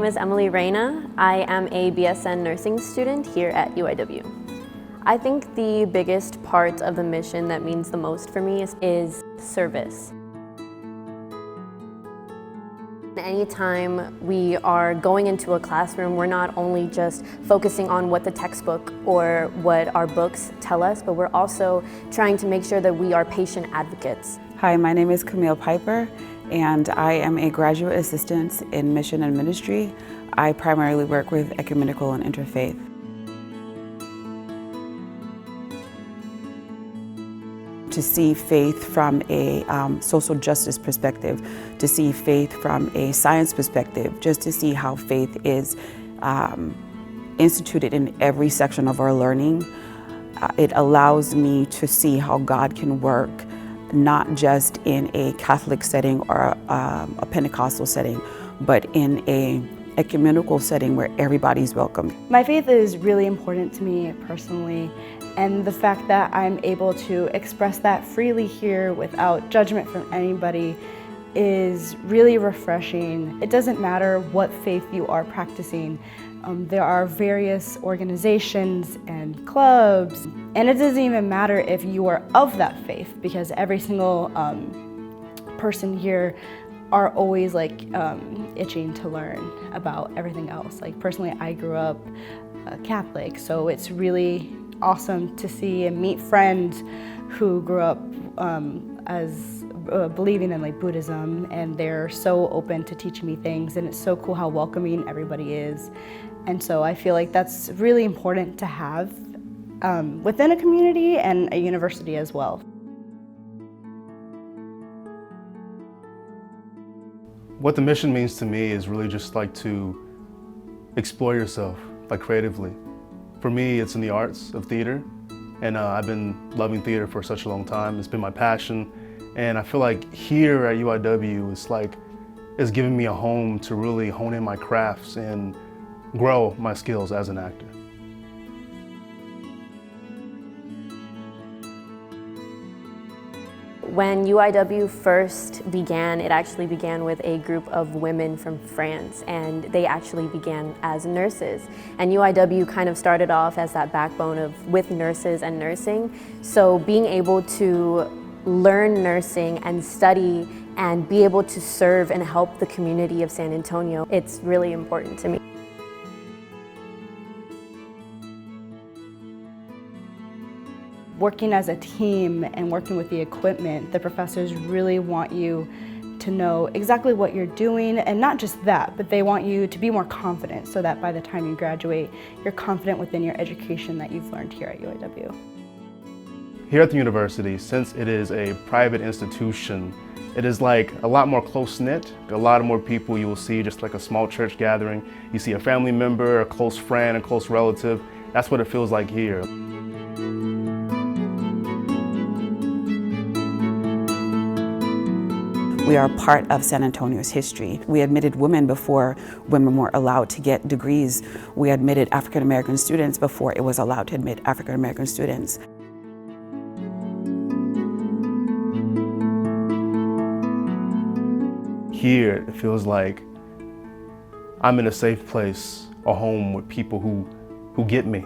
is Emily Reyna. I am a BSN nursing student here at UIW. I think the biggest part of the mission that means the most for me is service. Anytime we are going into a classroom, we're not only just focusing on what the textbook or what our books tell us, but we're also trying to make sure that we are patient advocates. Hi, my name is Camille Piper, and I am a graduate assistant in mission and ministry. I primarily work with ecumenical and interfaith. To see faith from a social justice perspective, to see faith from a science perspective, just to see how faith is instituted in every section of our learning, it allows me to see how God can work, not just in a Catholic setting or a Pentecostal setting, but in a ecumenical setting where everybody's welcome. My faith is really important to me personally, and the fact that I'm able to express that freely here without judgment from anybody is really refreshing. It doesn't matter what faith you are practicing. There are various organizations and clubs, and it doesn't even matter if you are of that faith, because every single person here are always itching to learn about everything else. Like personally, I grew up Catholic, so it's really awesome to see and meet friends who grew up as believing in Buddhism, and they're so open to teaching me things, and it's so cool how welcoming everybody is. And so I feel like that's really important to have within a community and a university as well. What the mission means to me is really just to explore yourself, creatively. For me, it's in the arts of theater, and I've been loving theater for such a long time. It's been my passion, and I feel like here at UIW, it's giving me a home to really hone in my crafts and grow my skills as an actor. When UIW first began, it actually began with a group of women from France, and they actually began as nurses. And UIW kind of started off as that backbone with nurses and nursing. So being able to learn nursing and study and be able to serve and help the community of San Antonio, it's really important to me. Working as a team and working with the equipment, the professors really want you to know exactly what you're doing, and not just that, but they want you to be more confident so that by the time you graduate, you're confident within your education that you've learned here at UIW. Here at the university, since it is a private institution, it is a lot more close-knit. A lot more people you will see, just like a small church gathering. You see a family member, a close friend, a close relative. That's what it feels like here. We are part of San Antonio's history. We admitted women before women were allowed to get degrees. We admitted African American students before it was allowed to admit African American students. Here, it feels like I'm in a safe place, a home with people who get me.